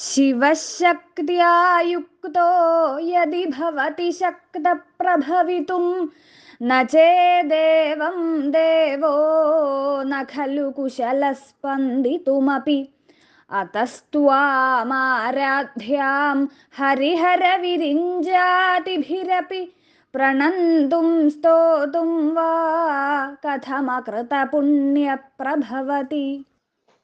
ശിവശക്തിയാ യുക്തോ യദി ഭവതി ശക്തപ്രഭവിതും ന ചേദേവം ദേവോ ന ഖലു കുശലസ്പന്ദിതുമപി അതസ്ത്വാമാരാധ്യാം ഹരിഹരവിരിഞ്ചാതിഭിരപി പ്രണന്തും സ്തോതും വാ കഥമകൃതപുണ്യപ്രഭവതി.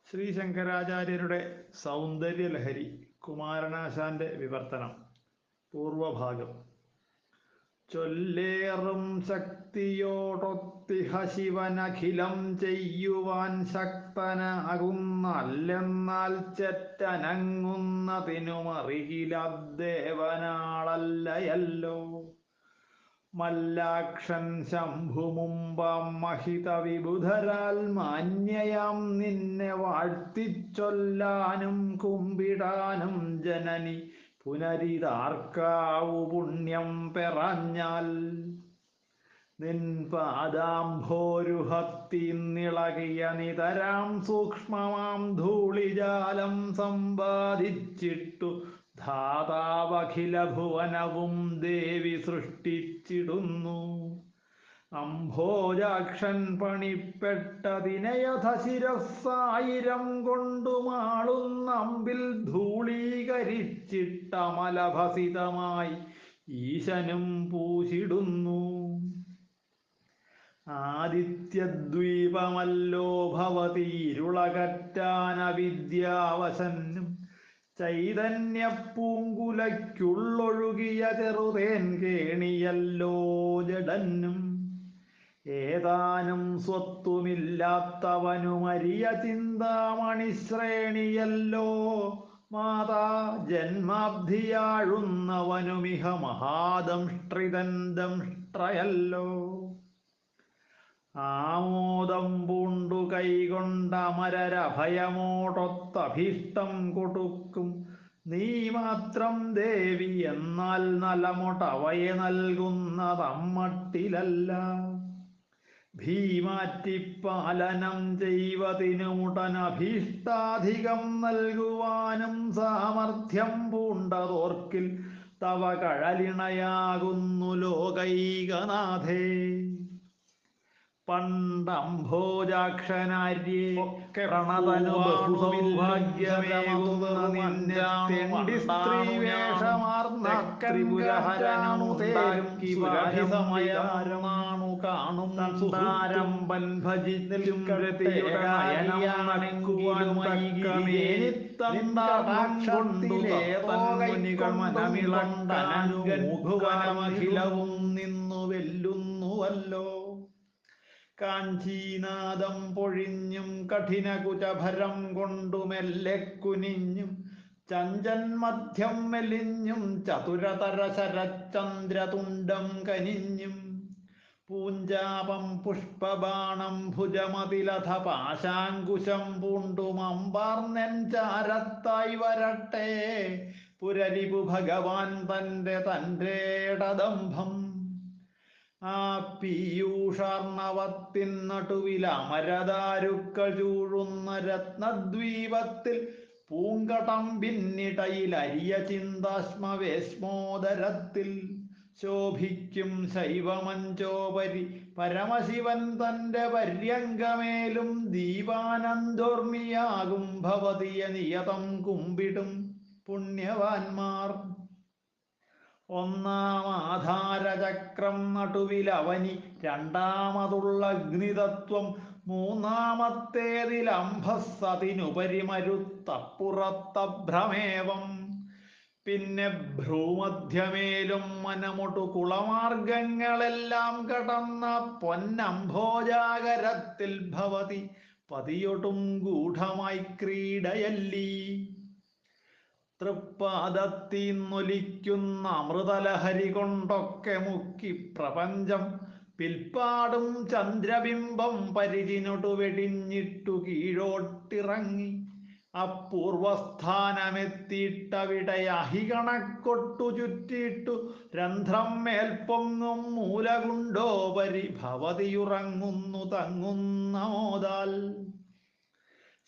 ശ്രീശങ്കരാചാര്യരുടെ സൗന്ദര്യലഹരി കുമാരനാശാന്റെ വിവർത്തനം. പൂർവഭാഗം. ചൊല്ലേറും ശക്തിയോടൊത്തിഹ ശിവനഖിലം ചെയ്യുവാൻ ശക്തനാകുന്നല്ലെന്നാൽ ചെറ്റനങ്ങുന്നതിനുമറികിലദ്ദേവനാളല്ലയല്ലോ. മല്ലാക്ഷൻ ശംഭുമുമ്പാം മഹിത വിബുധരാൽ മാന്യയാം നിന്നെ വാഴ്ത്തിച്ചൊല്ലാനും കുമ്പിടാനും ജനനി പുനരിതാർക്കാവു പുണ്യം പെറഞ്ഞാൽ. നിൻ പാദാംഭോരുഹത്തിന്നിളകിയ നിതരാം സൂക്ഷ്മമാം ധൂളിജാലം സമ്പാദിച്ചിട്ടു ധാതാവഖില ഭുവനവും ദേവി സൃഷ്ടിച്ചിടുന്നു. അംഭോജാക്ഷൻ പണിപ്പെട്ടതിനയഥ ശിരസ്സായിരം കൊണ്ടുമാളുന്നമ്പിൽ ധൂളീകരിച്ചിട്ടമലഭസിതമായി ഈശനും പൂശിടുന്നു. ആദിത്യദ്വീപമല്ലോ ഭവതി ഇരുളകറ്റാനവിദ്യാവശനും ചൈതന്യപ്പൂങ്കുലയ്ക്കുള്ളൊഴുകിയ ചെറുതേൻ കേണിയല്ലോ ജഡനും. ഏതാനും സ്വത്തുമില്ലാത്തവനുമരിയ ചിന്താമണിശ്രേണിയല്ലോ മാതാ. ജന്മാബ്ധിയാഴുന്നവനുമിഹ മഹാദംഷ്ട്രിതൻ ദംഷ്ട്രയല്ലോ. ആമോദം പൂണ്ടു കൈകൊണ്ടമരരഭയമോടൊത്തഭീഷ്ടം കൊടുക്കും നീ മാത്രം ദേവി. എന്നാൽ നലമൊട്ടവയെ നൽകുന്നതമ്മട്ടിലല്ല. ഭീമാറ്റിപ്പാലനം ചെയ്വതിനുമുടനഭീഷ്ടാധികം നൽകുവാനും സാമർഥ്യം പൂണ്ടതോർക്കിൽ തവ കഴലിണയാകുന്നു ലോകൈകനാഥേ. പണ്ടംഭോജാക്ഷനാര്യെ പ്രണതനു ബഹുസൗഭാഗ്യമേകുന്ന നിന്നെ തെണ്ടി സ്ത്രീവേഷമാർന്ന ത്രിപുരഹരനു തേരും സുരഭിസമയമാണു കാണും സുതാരംബൻ ഭജിക്കും രതിയുടെ മനമിളണ്ടാനുഭുവനമഖിലവും നിന്നു വെല്ലുന്നുവല്ലോ. കാഞ്ചീനാദം പൊഴിഞ്ഞും കഠിനകുചഭരം കൊണ്ടു മെല്ലെ കുനിഞ്ഞും ചഞ്ചന്മധ്യം മെലിഞ്ഞും ചതുരതര ശരചന്ദ്രതുണ്ടം കനിഞ്ഞും പൂഞ്ചാപം പുഷ്പബാണം ഭുജമതിലഥ പാശാങ്കുശം പൂണ്ടും അമ്പാർന്നെൻ ചാരത്തായി വരട്ടെ പുരരിപു ഭഗവാൻ തൻ്റെടദംഭം. ആ പീയൂഷാർണവത്തിൻ നടുവിൽ അമരദാരുക്കൾ ചൂഴുന്ന രത്നദ്വീപത്തിൽ പൂങ്കടമ്പിന്നിടയിൽ അരിയ ചിന്താശ്മവേശ്മോദരത്തിൽ ശോഭിക്കും ശൈവമഞ്ചോപരി പരമശിവൻ തൻ്റെ പര്യങ്കമേലും ദീപാനന്ദോർമിയാകും ഭവതിയ നിയതം കുമ്പിടും പുണ്യവാന്മാർ. ഒന്നാം ആധാരചക്രം നടുവിലവനി, രണ്ടാമതുള്ള അഗ്നിതത്വം, മൂന്നാമത്തേതിലംഭസ്, അതിനുപരി മരുത്തപ്പുറത്തഭ്രമേവം. പിന്നെ ഭ്രൂമധ്യമേലും മനമൊടു കുളമാർഗങ്ങളെല്ലാം കടന്ന പൊന്നംഭോജാകരത്തിൽ ഭവതി പതിയൊടും ഗൂഢമായി ക്രീഡയല്ലീ. തൃപ്പാദത്തീന്നൊലിക്കുന്ന അമൃതലഹരി കൊണ്ടൊക്കെ മുക്കി പ്രപഞ്ചം പിൽപ്പാടും ചന്ദ്രബിംബം പരിചിനൊടു വെടിഞ്ഞിട്ടു കീഴോട്ടിറങ്ങി അപൂർവസ്ഥാനമെത്തിയിട്ടവിടെ അഹികണക്കൊട്ടു ചുറ്റിയിട്ടു രന്ധ്രം മേൽപ്പൊങ്ങും മൂലകുണ്ടോപരി ഭവതിയുറങ്ങുന്നു തങ്ങുന്ന മോദാൽ.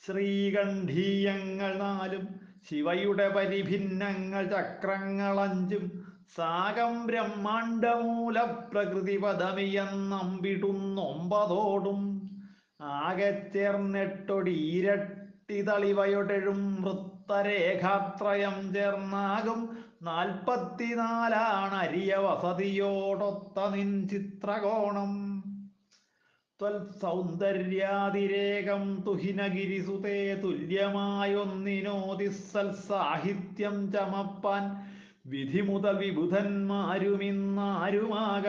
ശ്രീകണ്ഠീയങ്ങൾ നാലും ശിവയുടെ പരിഭിന്നങ്ങൾ ചക്രങ്ങളഞ്ചും സാകം ബ്രഹ്മാണ്ടമൂല പ്രകൃതിപദമിയെന്നമ്പിടുന്നൊമ്പതോടും ആകെ ചേർന്നെട്ടൊടീരട്ടി തളിവയൊടെഴും വൃത്തരേഖാത്രയം ചേർന്നാകും 44 അരിയ വസതിയോടൊത്ത നിൻ ചിത്രകോണം. ത്വൽസൗന്ദര്യാതിരേകം തുഹിനഗിരിസുതേ തുല്യമായൊന്നിനോതി സൽസാഹിത്യം ചമപ്പാൻ വിധി മുതൽ വിബുധന്മാരുമിന്നാരുമാക.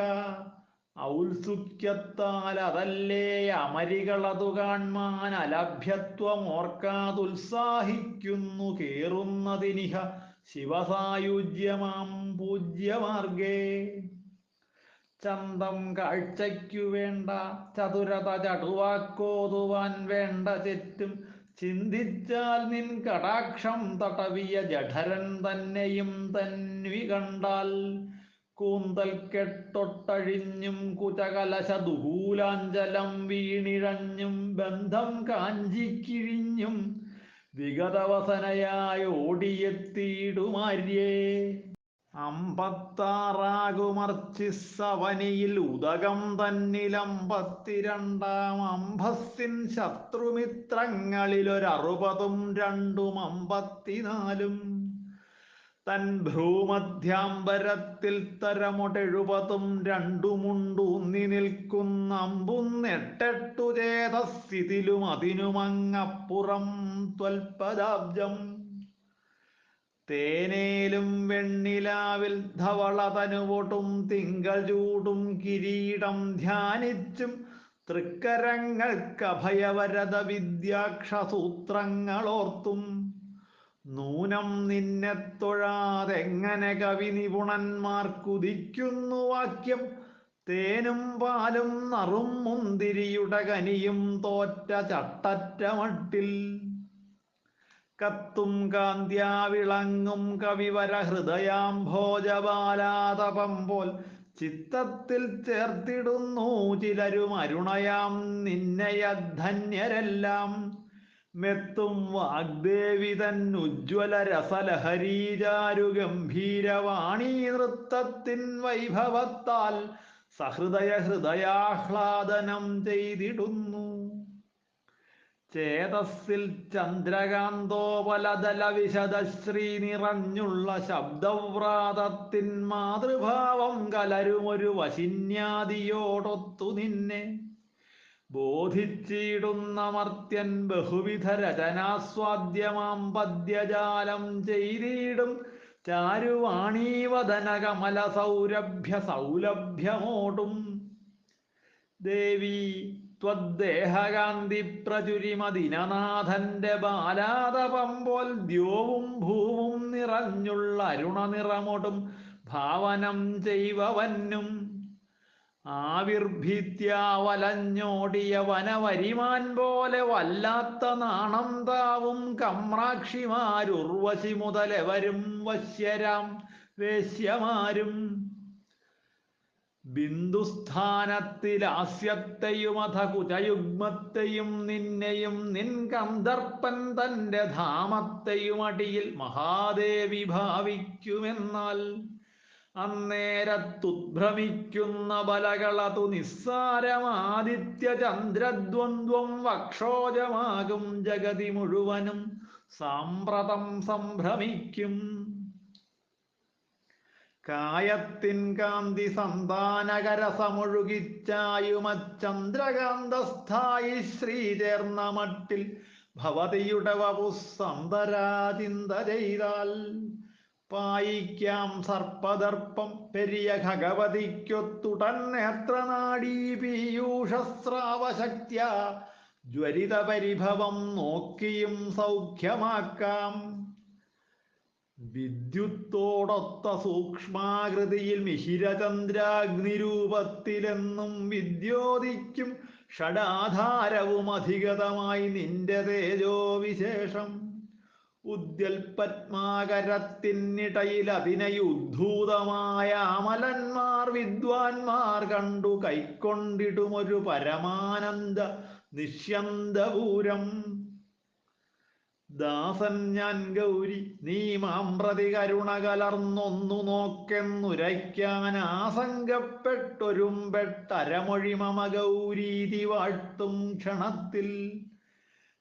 ഔത്സുക്യത്താൽ അതല്ലേ അമരികളതു കാൺമാൻ അലഭ്യത്വമോർക്കാതുത്സാഹിക്കുന്നു കേറുന്നതിനിഹ ശിവസായുജ്യമാം പൂജ്യമാർഗേ. ചന്തം കാഴ്ചയ്ക്കു വേണ്ട ചതുരത ചടുവാക്കോതുവാൻ വേണ്ട ചെറ്റും ചിന്തിച്ചാൽ നിൻ കടാക്ഷം തടവിയ ജഠരൻ തന്നെയും തന്വി കണ്ടാൽ കൂന്തൽ കെട്ടൊട്ടഴിഞ്ഞും കുചകലശ ദുഹൂലാഞ്ചലം വീണിഴഞ്ഞും ബന്ധം കാഞ്ചിക്കിഴിഞ്ഞും വിഗതവസനയായി ഓടിയെത്തിയിടുമാര്യേ. 56 ഉദകം തന്നിലമ്പത്തിരണ്ടാം അംഭസ്സിൻ ശത്രുമിത്രങ്ങളിലൊരറുപതും 2 തൻ ഭ്രൂമധ്യാംബരത്തിൽ തരമൊടെഴുപതും 2 നിൽക്കുന്ന അമ്പുന്നെട്ടെട്ടു ചേതസ്സിതിലും അതിനുമങ്ങപ്പുറം ത്വൽപദാബ്ജം. തേനേലും വെണ്ണിലാവിൽ ധവളതനുവൊട്ടും തിങ്കൾ ചൂടും കിരീടം ധ്യാനിച്ചും തൃക്കരങ്ങൾക്കഭയവരദ വിദ്യാക്ഷസൂത്രങ്ങളോർത്തും നൂനം നിന്നെ തൊഴാതെങ്ങനെ കവി നിപുണന്മാർക്കുദിക്കുന്നു വാക്യം. തേനും പാലും നറും മുന്തിരിയുടെ കനിയും തോറ്റ ചട്ടറ്റ മട്ടിൽ കത്തും കാന്ത്യാവിളങ്ങും കവിവര ഹൃദയാംഭോജബാലാതപം പോൽ ചിത്തത്തിൽ ചേർത്തിടുന്നു ചിലരും അരുണയാം നിന്നയധന്യരെല്ലാം. മെത്തും വാഗ്ദേവി തന്നുജ്വല രസലഹരീചാരു ഗംഭീരവാണീ നൃത്തത്തിൻ വൈഭവത്താൽ ഹൃദയാഹ്ലാദനം ചെയ്തിടുന്നു. ചേതസ്സിൽ ചന്ദ്രകാന്തോപലതല വിശദശ്രീ നിറഞ്ഞുള്ള ശബ്ദവ്രാതത്തിൻ മാതൃഭാവം കലരുമൊരു വശിന്യാദിയോടൊത്തു നിന്നെ ബോധിച്ചിടുന്ന മർത്യൻ ബഹുവിധ രചനാസ്വാദ്യമാം പദ്യജാലം ചെയ്തിടും ചാരുവാണീവദന കമല സൗലഭ്യമോടും. ദേവി ത്വദ്ദേഹകാന്തി പ്രചുരിമദിനനാഥന്റെ ബാലാതപം പോൽ ദ്യോവും ഭൂവും നിറഞ്ഞുള്ള അരുണനിറമൊടും ഭാവനം ചെയ്വവന്നും ആവിർഭീത്യാവലഞ്ഞോടിയ വനവരിമാൻ പോലെ വല്ലാത്ത നാണം താവും കമ്രാക്ഷിമാരുർവശി മുതലെവരും വശ്യരാം വേശ്യമാരും. ബിന്ദുസ്ഥാനത്തിലാസ്യത്തെയുമഥ കുചയുഗ്മത്തെയും നിന്നെയും നിൻ കന്ദർപ്പൻ തന്റെ ധാമത്തെയും അടിയിൽ മഹാദേവി ഭാവിക്കുമെന്നാൽ അന്നേരത്തുദ്ഭ്രമിക്കുന്ന ബലകളതു നിസ്സാരമാദിത്യചന്ദ്രദ്വന്ദ്വം വക്ഷോജമാകും ജഗതി മുഴുവനും സാമ്പ്രതം സംഭ്രമിക്കും. കായത്തിൻ കാന്തി സന്താനകരസമൊഴുകിച്ചായുമച്ചന്ദ്രകാന്തസ്ഥായി ശ്രീ ചേർന്ന മട്ടിൽ ഭവതിയുടെ വപുസ്സന്തരാചിന്ത ചെയ്താൽ പായിക്കാം സർപ്പദർപ്പം പെരിയ ഭഗവതിക്കൊത്തുടൻ നേത്രനാടീ പീയൂഷസ്രാവശക്തിയ ജ്വരിത പരിഭവം നോക്കിയും സൗഖ്യമാക്കാം. വിദ്യുത്തോടൊത്ത സൂക്ഷ്മാകൃതിയിൽ മിഹിരചന്ദ്രാഗ്നിരൂപത്തിലെന്നും വിദ്യോതിക്കും ഷഡാധാരവും അധിഗതമായി നിന്റെ തേജോവിശേഷം. ഉദ്യൽപത്മാകരത്തിനിടയിൽ അതിനയുദ്ധൂതമായ അമലന്മാർ വിദ്വാൻമാർ കണ്ടു കൈക്കൊണ്ടിടുമൊരു പരമാനന്ദ നിഷ്യന്തപൂരം. ദാസൻ ഞാൻ ഗൗരി നീ മാം പ്രതി കരുണ കലർന്നൊന്നു നോക്കെന്നുരയ്ക്കാൻ ആസംഗപ്പെട്ടൊരുമ്പെട്ടരമൊഴി മമ ഗൗരീതി വാഴ്ത്തും ക്ഷണത്തിൽ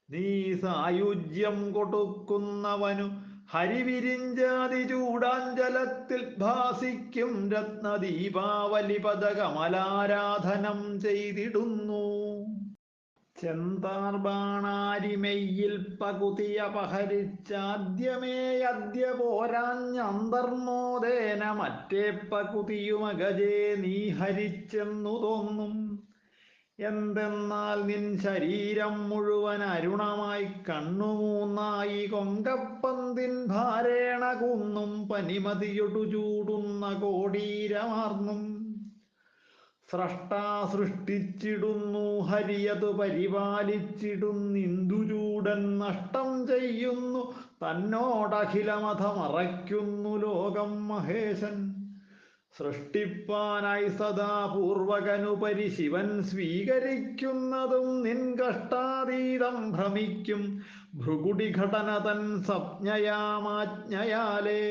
നീ സായുജ്യം കൊടുക്കുന്നവനു ഹരിവിരിഞ്ചാതി ചൂടാഞ്ചലത്തിൽ ഭാസിക്കും രത്നദീപാവലി പദകമലാരാധനം ചെയ്തിടുന്നു. ചെന്താർബാണാരിമെയ്യിൽ പകുതിയപഹരിച്ചാദ്യമേ അദ്യ പോരാഞ്ഞന്തർമോദേന മറ്റേ പകുതിയുമകജേ നീ ഹരിച്ചെന്നു തോന്നും. എന്തെന്നാൽ നിൻ ശരീരം മുഴുവൻ അരുണമായി കണ്ണുമൂന്നായി കൊങ്കപ്പന്തിൻ ഭാരേണ കുന്നും പനിമതിയൊടു ചൂടുന്ന കോടീരമാർന്നും സ്രഷ്ടാ സൃഷ്ടിച്ചിടുന്നു ഹരിയതു പരിപാലിച്ചിടുന്നിന്ദുചൂടൻ നഷ്ടം ചെയ്യുന്നു തന്നോടഖിലമഥ മറയ്ക്കുന്നു ലോകം മഹേശൻ. സൃഷ്ടിപ്പാനായി സദാ പൂർവകനുപരി ശിവൻ സ്വീകരിക്കുന്നതും നിൻ കഷ്ടാതീതം ഭ്രമിക്കും ഭൃഗുടിഘടന തൻ സംജ്ഞയാമാജ്ഞയാലേ.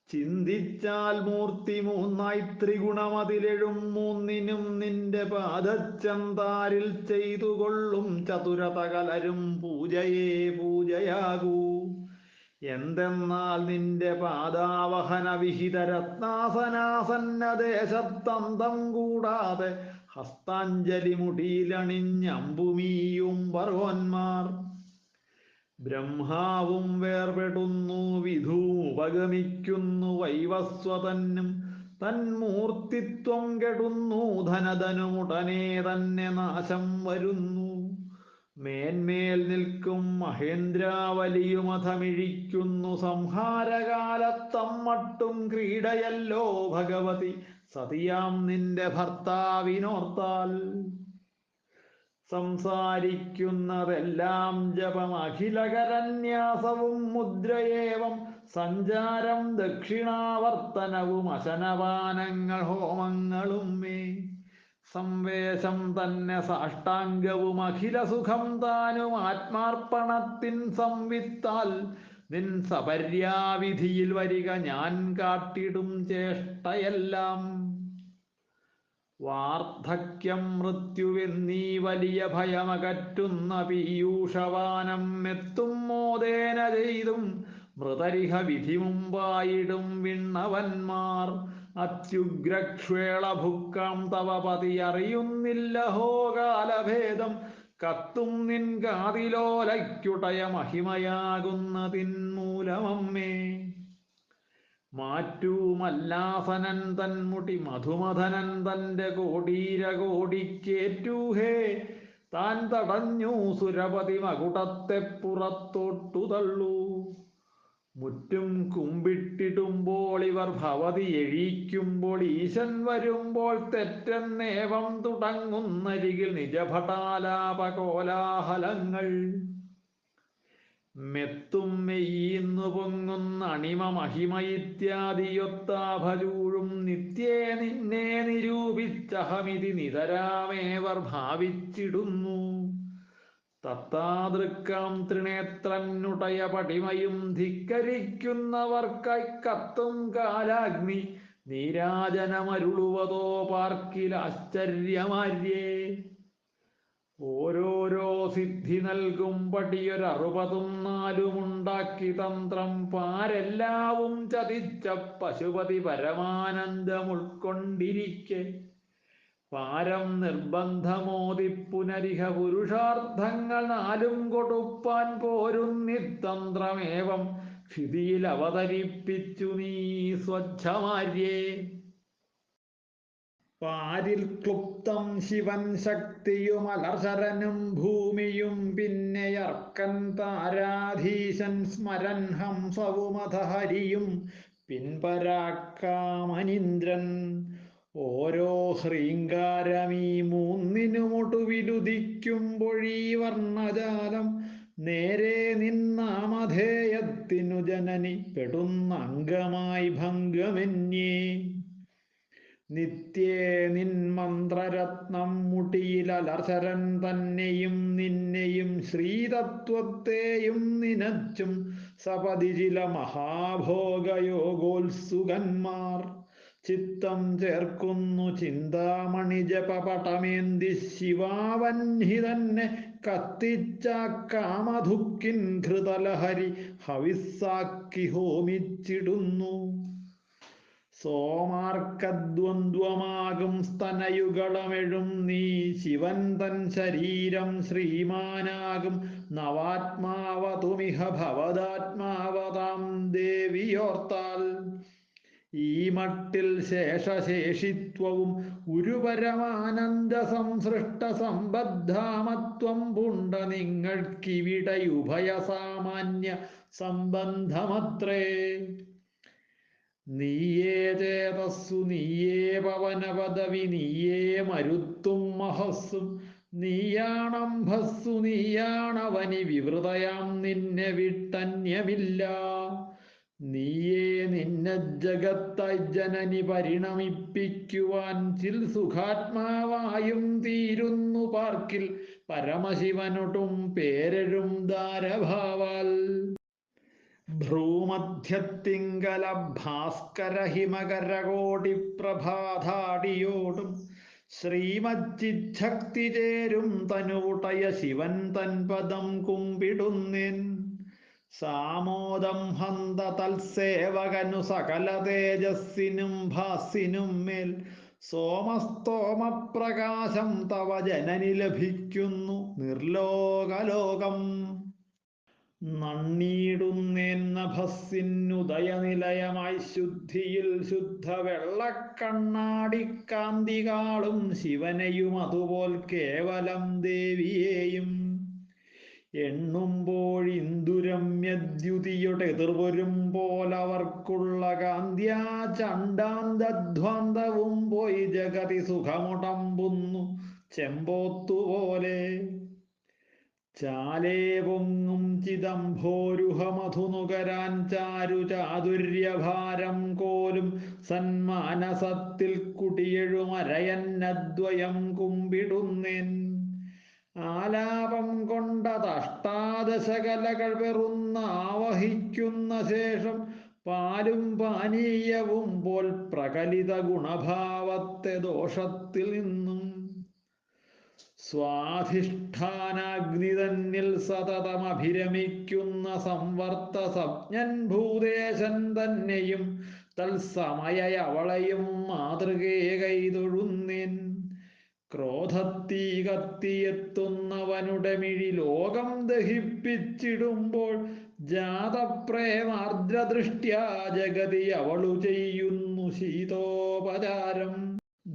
ചിന്തിച്ചാൽ മൂർത്തി മൂന്നായി ത്രിഗുണമതിലെഴും മൂന്നിനും നിന്റെ പാദച്ചന്താരിൽ ചെയ്തുകൊള്ളും ചതുരത കലരും പൂജയേ പൂജയാകൂ. എന്തെന്നാൽ നിന്റെ പാദാവഹന വിഹിത രത്നാസനാസന്നദേശത്തന്തം കൂടാതെ ഹസ്താഞ്ജലി മുടിയിലണിഞ്ഞമ്പുമീയും ബർവന്മാർ. ബ്രഹ്മാവും വേർപെടുന്നു വിധുവും ഉപഗമിക്കുന്നു വൈവസ്വതനും തന്മൂർത്തിത്വം കെടുന്നു ധനധനുമുടനെ തന്നെ നാശം വരുന്നു. മേന്മേൽ നിൽക്കും മഹേന്ദ്രാവലിയുമധമിഴിക്കുന്നു സംഹാരകാലത്തമ്മട്ടും ക്രീഡയല്ലോ ഭഗവതി സതിയാം നിന്റെ ഭർത്താവിനോർത്താൽ. സംസാരിക്കുന്നതെല്ലാം ജപം അഖിലകരന്യാസവും മുദ്രയേവം സഞ്ചാരം ദക്ഷിണാവർത്തനവും അശനപാനങ്ങൾ ഹോമങ്ങളും മേ. സംവേശം തന്നെ സാഷ്ടാംഗവും അഖിലസുഖം താനും ആത്മാർപ്പണത്തിൻ സംവിത്താൽ നിൻ സപര്യാവിധിയിൽ വരിക ഞാൻ കാട്ടിടും ചേഷ്ടയെല്ലാം. വാർദ്ധക്യം മൃത്യുവെന്നീ വലിയ ഭയമകറ്റുന്ന പീയൂഷവാനം എത്തും മോദേന ചെയ്തും മൃതരിഹ വിധി മുമ്പായിടും വിണ്ണവന്മാർ. അത്യുഗ്രക്ഷേളഭുക്കാം തവ പതി അറിയുന്നില്ലഹോ കാലഭേദം കത്തും നിൻ കാതിലോലയ്ക്കുടയ മഹിമയാകുന്നതിന്മൂലമമ്മേ. മാറ്റൂമല്ലാസനൻ തൻമുടി മധുമഥനൻ തൻ്റെ കോടീരകോടിക്കേറ്റൂഹേ. താൻ തടഞ്ഞു സുരപതി മകുടത്തെ പുറത്തോട്ടു തള്ളൂ. മുറ്റും കുമ്പിട്ടിടുമ്പോൾ ഇവർ ഭവതി എഴീക്കുമ്പോൾ ഈശൻ വരുമ്പോൾ തെറ്റെന്നേവം തുടങ്ങുന്നരികിൽ നിജഭടാലാപകോലാഹലങ്ങൾ. മെത്തും മെയ്യുന്നു പൊങ്ങുന്ന അണിമ മഹിമ ഇത്യാദിയൊത്താഭചൂഴും നിത്യേ നിന്നെ നിരൂപിച്ചഹമിതി നിതരാമേവർ ഭാവിച്ചിടുന്നു. തത്താതൃക്കാം ത്രിനേത്രന്നുടയ പടിമയും ധിക്കരിക്കുന്നവർക്കായി കത്തും കാലാഗ്നി നീരാജനമരുളുവതോ പാർക്കിലാശ്ചര്യമാര്യേ. ഓരോരോ സിദ്ധി നൽകും പടിയൊരറുപതും നാലുമുണ്ടാക്കി തന്ത്രം പാരെല്ലാവും ചതിച്ച പശുപതി പരമാനന്ദം ഉൾക്കൊണ്ടിരിക്കെ. പാരം നിർബന്ധമോദി പുനരിഹ പുരുഷാർത്ഥങ്ങൾ നാലും കൊടുപ്പാൻ പോരുന്നിത്തന്ത്രമേവം ക്ഷിതിയിൽ അവതരിപ്പിച്ചു നീ സ്വച്ഛമാര്യേ. പാരിൽ ക്ലുപ്തം ശിവൻ ശക്തിയും അലർശരനും ഭൂമിയും പിന്നെയർക്കൻ താരാധീശൻ സ്മരൻ ഹംസവുമധഹരിയും പിൻപരാക്കാമനിന്ദ്രൻ. ഓരോ ഹ്രീങ്കാരമീ മൂന്നിനുമൊടുവിലുദിക്കുമ്പൊഴീ വർണ്ണജാലം നേരെ നിന്നാമധേയത്തിനു ജനനി പെടുന്ന അംഗമായി ഭംഗമെന്യേ. നിത്യേ നിൻ മന്ത്രരത്നം മുടിയിലലർശരൻ തന്നെയും നിന്നെയും ശ്രീതത്വത്തെയും നിനച്ചും സപതി ചില മഹാഭോഗയോഗോത്സുകന്മാർ ചിത്തം ചേർക്കുന്നു ചിന്താമണി ജപപടമേന്തി ശിവാവന്ഹി തന്നെ കത്തിച്ച കാമധുക്കിൻ ഘൃതലഹരി ഹവിസ്സാക്കി ഹോമിച്ചിടുന്നു. സോമാർക്കദ്വന്ദ്വമാകും സ്തനയുഗളമെഴും നീ ശിവൻ തൻ ശരീരം ശ്രീമാനാകും നവാത്മാവതുമിഹ ഭവദാത്മാവതാം ദേവിയോർത്താൽ ഈ മട്ടിൽ ശേഷശേഷിത്വവും ഉരുപരമാനന്ദ സംസൃഷ്ട സമ്പദ്ധാമത്വം പുണ്ട നിങ്ങൾക്കിവിടെയുഭയ സാമാന്യ സംബന്ധമത്രേ. നീയേ ചേതസ്സു നീയേ പവനപദവി നീയേ മരുത്തും മഹസ്സും നീയാണംഭസ്സു നീയാണവനി വിവൃതയാം നിന്നെ വിട്ടന്യമില്ല. നീയേ നിന്നെ ജഗത്തായി ജനനി പരിണമിപ്പിക്കുവാൻ ചിൽ സുഖാത്മാവായും തീരുന്നു പാർക്കിൽ പരമശിവനൊട്ടും പേരെഴും ദാരഭാവാൽ. ഭ്രൂമധ്യത്തിങ്കല ഭാസ്കര ഹിമകരകോടി പ്രഭാധാടിയോടും ശ്രീമച്ചിച്ഛക്തി ചേരും തനുവുടയ ശിവൻ തൻ പദം കുമ്പിടുന്നേൻ. സാമോദം ഹന്ത തൽസേവകനു സകല തേജസ്സിനും ഭാസിനും മേൽ സോമസ്തോമപ്രകാശം തവ ജനനി ലഭിക്കുന്നു നിർലോകലോകം. നണ്ണീടുന്നേൻ നഭസ്സിനുദയനിലയമായി ശുദ്ധിയിൽ ശുദ്ധ വെള്ളക്കണ്ണാടിക്കാന്തി കാളും ശിവനെയും അതുപോൽ കേവലം ദേവിയെയും എണ്ണുമ്പോഴിന്ദുരമ്യദ്യുതിയുടെ എതിർവരും പോലവർക്കുള്ള കാന്ത്യാ ചണ്ഡാന്തധ്വാന്തവും പോയി ജഗതി സുഖമുടമ്പുന്നു ചെമ്പോത്തുപോലെ. ചാലേ പൊങ്ങും ചിദംഭോരുഹമധുനുകരാൻ ചാരു ചാതുര്യഭാരം കോലും സന്മാനസത്തിൽ കുടിയെഴുമരയന്നദ്വയം കുമ്പിടുന്നേൻ. ആലാപം കൊണ്ടതഷ്ടാദശകലകൾ പെറുന്ന ആവഹിക്കുന്ന ശേഷം പാലും പാനീയവും പോൽ പ്രകലിത ഗുണഭാവത്തെ ദോഷത്തിൽ നിന്നും സ്വാധിഷ്ഠാനാഗ്നി തന്നിൽ സതതമഭിരമിക്കുന്ന സംവർത്ത സംജ്ഞൻ ഭൂതേശൻ തന്നെയും തത്സമയവളയും മാതൃകേ കൈതൊഴുന്നേൻ. ക്രോധത്തീ കത്തിയെത്തുന്നവനുടെ മിഴി ലോകം ദഹിപ്പിച്ചിടുമ്പോൾ ജാതപ്രേമാർദ്രദൃഷ്ട്യാ ജഗതി അവളു ചെയ്യുന്നു ശീതോപചാരം.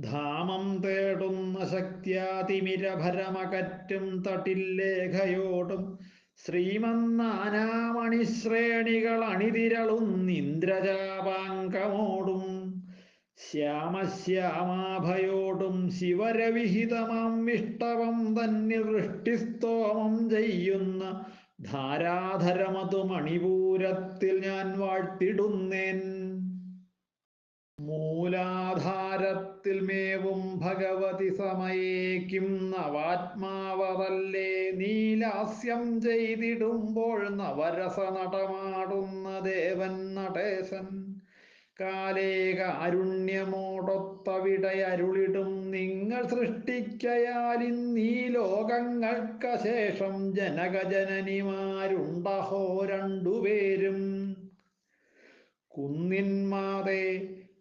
ധാമം തേടുന്ന ശക്തിയാതിമിരഭരമകറ്റും തട്ടില്ലേഖയോടും ശ്രീമന്നാനാമണിശ്രേണികൾ അണിതിരളുന്നിന്ദ്രജാപാങ്കമോടും ശ്യാമശ്യാമാഭയോടും ശിവരവിഹിതമാം വിഷ്ടവം തന്നിൽ വൃഷ്ടിസ്തോമം ചെയ്യുന്ന ധാരാധരമതു മണിപൂരത്തിൽ ഞാൻ വാഴ്ത്തിടുന്നേൻ. മൂലാധാരത്തിൽ മേവും ഭഗവതി സമയേക്കും നവാത്മാവതല്ലേ നീലാസ്യം ചെയ്തിടുമ്പോൾ നവരസ നടമാടുന്ന ദേവൻ നടേശൻ. കാലേ കാരുണ്യമോടൊത്തവിടയരുളിടും നിങ്ങൾ സൃഷ്ടിക്കയാലിന്നീ ലോകങ്ങൾക്കശേഷം ജനകജനനിമാരുണ്ടഹോ രണ്ടുപേരും. കുന്നിന്മാതേ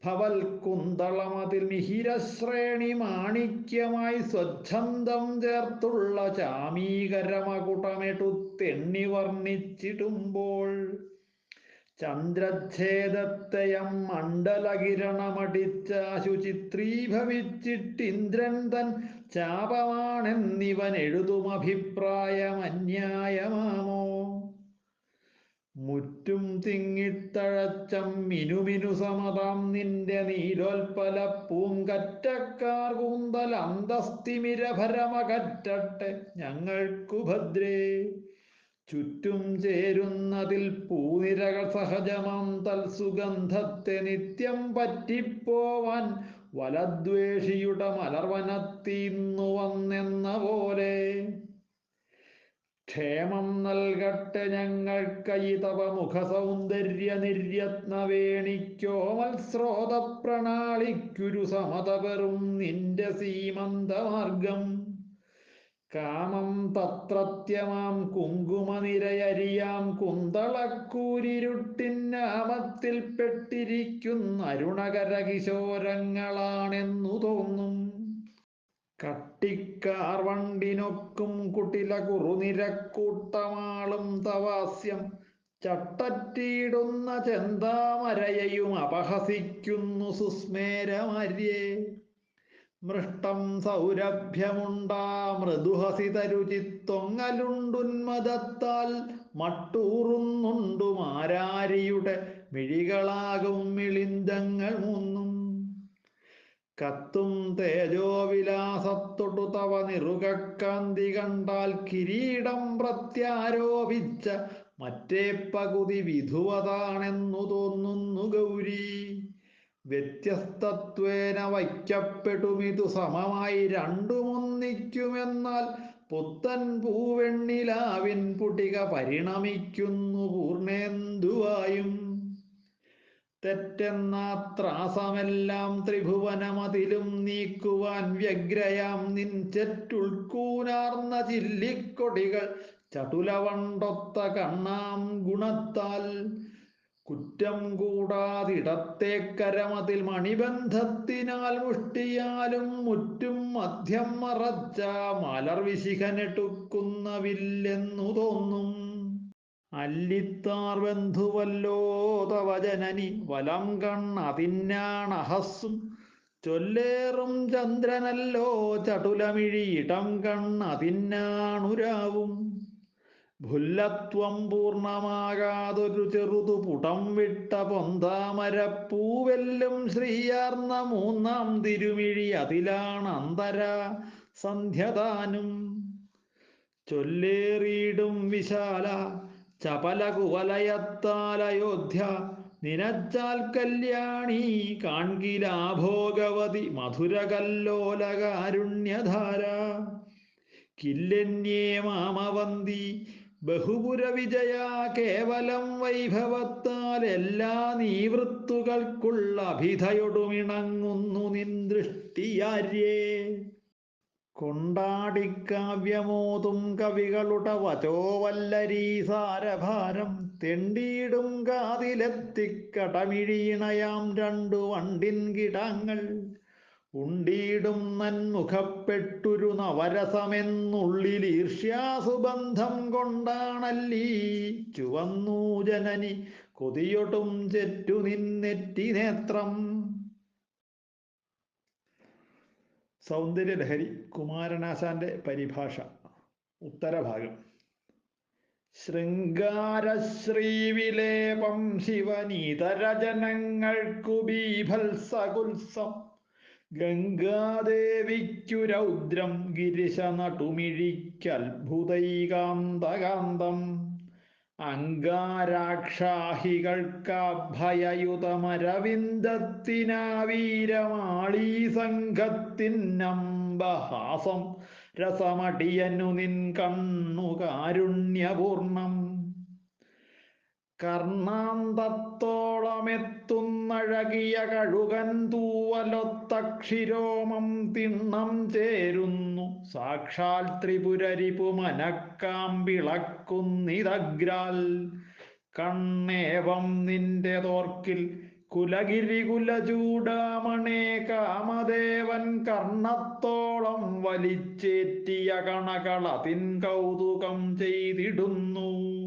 ഭവൽ കുന്തളമതിൽ മിഹിരശ്രേണി മാണിക്യമായി സ്വച്ഛന്തം ചേർത്തുള്ള ചാമീകരമകുടമെടുത്തെണ്ണി വർണ്ണിച്ചിടുമ്പോൾ ചന്ദ്രഛേദത്തെയം മണ്ഡലകിരണമടിച്ചാശു ചിത്രീഭവിച്ചിട്ടിന്ദ്രൻ തൻ ചാപമാണെന്നിവൻ എഴുതുമഭിപ്രായമന്യായമാമോ. മുറ്റും തിങ്ങിത്തഴച്ചം മിനുമിനു സമതാം നിന്റെ നീലോൽപ്പല പൂങ്കറ്റക്കാർ കൂന്തൽ അന്തസ്തിമിരഭരമകറ്റട്ടെ ഞങ്ങൾക്കു ഭദ്രേ. ചുറ്റും ചേരുന്നതിൽ പൂനിരകൾ സഹജമാം തൽസുഗന്ധത്തെ നിത്യം പറ്റിപ്പോവാൻ വലദ്വേഷിയുടെ മലർവനത്തീന്നു വന്നെന്ന പോലെ. ക്ഷേമം നൽകട്ടെ ഞങ്ങൾക്കയി തവ മുഖസൗന്ദര്യ നിർയത്നവേണിക്കോമൽ സ്രോത പ്രണാളിക്കുരു സമതപെറും നിന്റെ സീമന്തമാർഗം. കാമം തത്രത്യമാം കുങ്കുമനിരയരിയാം കുന്തളക്കൂരിരുട്ടിന്നാമത്തിൽ പെട്ടിരിക്കുന്ന അരുണകര കിശോരങ്ങളാണെന്നു തോന്നും. കട്ടിക്കാർ വണ്ടിനൊക്കും കുട്ടില കുറുനിരക്കൂട്ടമാളും തവാസ്യം ചട്ടറ്റിയിടുന്ന ചെന്താമരയയും അപഹസിക്കുന്നു സുസ്മേരമാര്യേ. മൃഷ്ടം സൗരഭ്യമുണ്ടാ മൃദുഹസിതരുചിത്തൊങ്ങലുണ്ടുന്മദത്താൽ മട്ടൂറുന്നുണ്ടു മാരാരിയുടെ മിഴികളാകും മിളിന്തങ്ങൾ മൂന്നും. കത്തും തേജോവിലാസത്തൊടു തവ നിറുകക്കാന്തി കണ്ടാൽ കിരീടം പ്രത്യാരോപിച്ച മറ്റേ പകുതി വിധുവതാണെന്നു തോന്നുന്നു ഗൗരി. വ്യത്യസ്തത്വേന വയ്ക്കപ്പെടുമിതു സമമായി രണ്ടുമൊന്നിക്കുമെന്നാൽ പുത്തൻ പൂവെണ്ണിലാവിൻ പുടിക പരിണമിക്കുന്നു പൂർണേന്ദുവായും. തെറ്റെന്ന ത്രാസമെല്ലാം ത്രിഭുവനമതിലും നീക്കുവാൻ വ്യഗ്രയാം നിൻ ചെറ്റുൾക്കൂനാർന്ന ചില്ലിക്കൊടികൾ ചടുലവണ്ടൊത്ത കണ്ണാം ഗുണത്താൽ. കുറ്റം കൂടാതിടത്തേക്കരമതിൽ മണിബന്ധത്തിനാൽ മുഷ്ടിയാലും മുറ്റും മധ്യം മറച്ച മലർവിശിഖനെടുക്കുന്ന വില്ലെന്നു തോന്നും. അല്ലിത്താർ ബന്ധുവല്ലോ തവ ജനനി വലം കണ്ണതിന്നാണഹസ്സും. ചൊല്ലേറും ചന്ദ്രനല്ലോ ചടുലമിഴി ഇടം കണ്ണതിന്നാണുരാവും. ഭുല്ലത്വം പൂർണ്ണമാകാതൊരു ചെറുതു പുടം വിട്ട പൊന്താമരപ്പൂവെല്ലും ശ്രീയാർന്ന മൂന്നാം തിരുമിഴി അതിലാണന്തര സന്ധ്യതാനും. ചൊല്ലേറിയിടും വിശാല ചപല കുവലയത്താൽ അയോധ്യ നിനച്ചാൽ കല്യാണി കാൺകിലാഭോഗവതി മധുരകല്ലോലകാരുണ്യധാര. കില്ലെന്യേ മാമവന്തി ബഹുപുരവിജയ കേവലം വൈഭവത്താൽ എല്ലാ നീവൃത്തുകൾക്കുള്ള അഭിധയൊടുമിണങ്ങുന്നു നിൻ ദൃഷ്ടിയാര്യേ. കൊണ്ടാടിക്കാവ്യമോതും കവികളുടെ വചോവല്ലരീസാരഭാരം തെണ്ടിയിടും കാതിലെത്തിക്കടമിഴിയിണയാം രണ്ടു വണ്ടിൻ കിടാങ്ങൾ. ഉണ്ടിയിടും നന്മുഖപ്പെട്ടൊരു നവരസമെന്നുള്ളിൽ ഈർഷ്യാസുബന്ധം കൊണ്ടാണല്ലീ ചുവന്നു ജനനി കൊതിയൊടും ചെറ്റു നിന്നെറ്റി നേത്രം. സൗന്ദര്യലഹരി കുമാരനാശാന്റെ പരിഭാഷ. ഉത്തരഭാഗം. ശൃംഗാരശ്രീവിലേപം ശിവനീതരജനങ്ങൾക്കു ബീഭത്സകുത്സം. ഗംഗാദേവിക്കു രൗദ്രം ഗിരിശനടുമിഴിക്കത്ഭുതൈകാന്തകാന്തം. അംഗാരാക്ഷാഹികൾക്കഭയയുതമരവിന്ദത്തിനാവീരമാളീ സംഘത്തിന്നംബഹാസം രസമടിയനു നിൻ കണ്ണു കാരുണ്യപൂർണം. കർണാന്തത്തോളമെത്തുന്നഴകിയ കഴുകൻ തൂവലൊത്തക്ഷിരോമം തിണ്ണം ചേരുന്നു സാക്ഷാൽ ത്രിപുരരിപു മനക്കാമ്പിളക്കുന്നിതഗ്രാൽ. കണ്ണേവം നിന്റെ തോർക്കിൽ കുലഗിരികുലചൂടാമണേ കാമദേവൻ കർണത്തോളം വലിച്ചേറ്റിയ കണകളതിൻ കൗതുകം ചെയ്തിടുന്നു.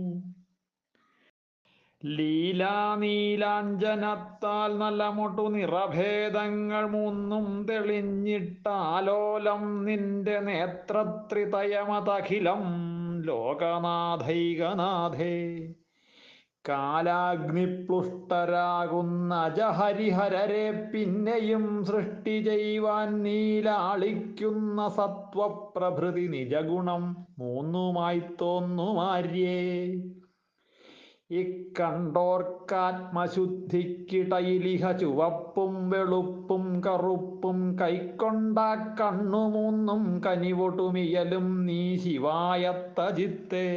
ലീലാനീലാഞ്ജനത്താൽ നലമൊട്ടു നിറഭേദങ്ങൾ മൂന്നും തെളിഞ്ഞിട്ടാലോലം നിന്റെ നേത്രത്രിതയമതഖിലം ലോകനാഥൈകനാഥേ. കാലാഗ്നിപ്ലുഷ്ടരാകുന്ന അജഹരിഹരരെ പിന്നെയും സൃഷ്ടി ചെയ്യുവാൻ നീലാളിക്കുന്ന സത്വപ്രഭൃതി നിജഗുണം മൂന്നുമായി തോന്നുമാര്യേ. ഇക്കണ്ടോർക്കാത്മശുദ്ധിക്കിടയിലിഹ ചുവപ്പും വെളുപ്പും കറുപ്പും കൈക്കൊണ്ട കണ്ണുമൂന്നും കനിവൊടുമിയലും നീ ശിവായത്തജിത്തേ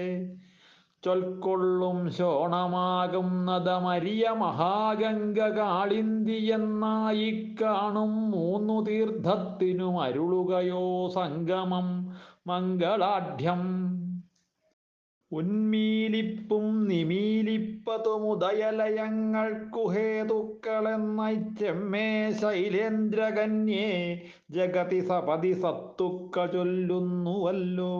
ചൊൽക്കൊള്ളും ശോണമാകും നദമരിയ മഹാഗംഗ കാളിന്തി എന്നായി കാണും മൂന്നു തീർത്ഥത്തിനും അരുളുകയോ സംഗമം മംഗളാഢ്യം ഉന്മീലിപ്പും നിമീലിപ്പതുമുദയലയങ്ങൾക്കു ഹേതുക്കളെന്നായി ചെമ്മേ ശൈലേന്ദ്രകന്യേ ജഗതി സപതി സത്തുക്ക ചൊല്ലുന്നുവല്ലോ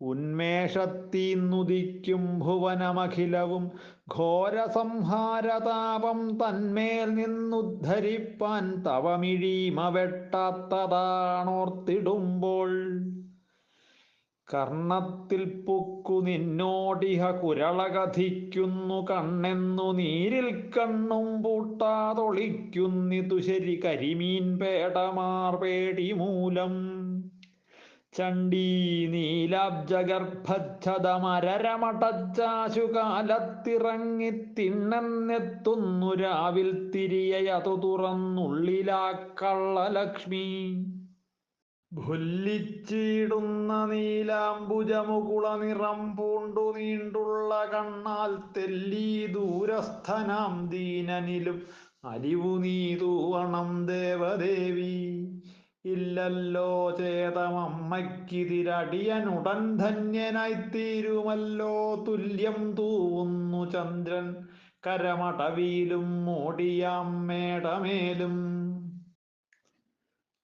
ഉന്മേഷത്തീന്നുദിക്കും ഭുവനമഖിലവും ഘോരസംഹാരതാപം തന്മേൽ നിന്നുദ്ധരിപ്പാൻ തവമിഴീമ വെട്ടാത്തതാണോർത്തിടുമ്പോൾ കർണത്തിൽ പുക്കു നിന്നോടിഹ കുരളകഥിക്കുന്നു കണ്ണെന്നു നീരിൽ കണ്ണും പൂട്ടാതൊളിക്കുന്നിതു ശരി കരിമീൻ പേടമാർ പേടി മൂലം ചണ്ഡീ നീലാബ്ജഗർഭച്ഛതമരരമടച്ചാശുകാലത്തിറങ്ങി തിണ്ണെന്നെത്തുന്നു രാവിൽ തിരിയതു തുറന്നുള്ളിലാ കള്ളലക്ഷ്മി ഭുല്ലിച്ചിടുന്ന നീലാംബുജമുകുള നിറം പൂണ്ടു നീണ്ടുള്ള കണ്ണാൽ തെല്ലി ദൂരസ്ഥനാം ദീനനിലും അലിവു നീ തൂവണം ദേവദേവി ഇല്ലല്ലോ ചേതമമ്മയ്ക്കിതിരടിയനുടൻ ധന്യനായിത്തീരുമല്ലോ തുല്യം തൂവുന്നു ചന്ദ്രൻ കരമടവിയിലും മോടിയാം മേടമേലും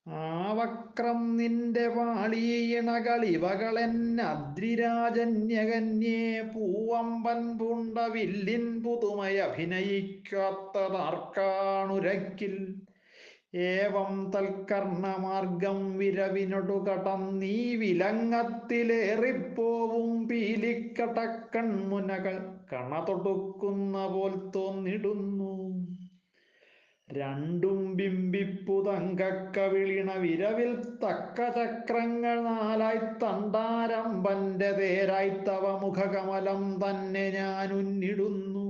ആവക്രം നിന്റെ പാളീയിണകളിവകളെന്നദ്രിരാജന്യകന്യേ പൂവമ്പൻ പൂണ്ട വില്ലിൻ പുതുമയഭിനയിക്കാത്തതാർക്കാണുരക്കിൽ ഏവം തൽക്കർണമാർഗം വിരവിനൊടു കടന്നീ വിലങ്ങത്തിലേറിപ്പോവും പീലിക്കടക്കൺമുനകൾ കണതൊടുക്കുന്ന പോൽ തോന്നിടുന്നു രണ്ടും ബിംബിപ്പു തങ്കക്കവിളിണ വിരവിൽ തക്ക ചക്രങ്ങൾ നാലായി തണ്ടാരമ്പന്റെ തേരായി തവ മുഖകമലം തന്നെ ഞാനുന്നിടുന്നു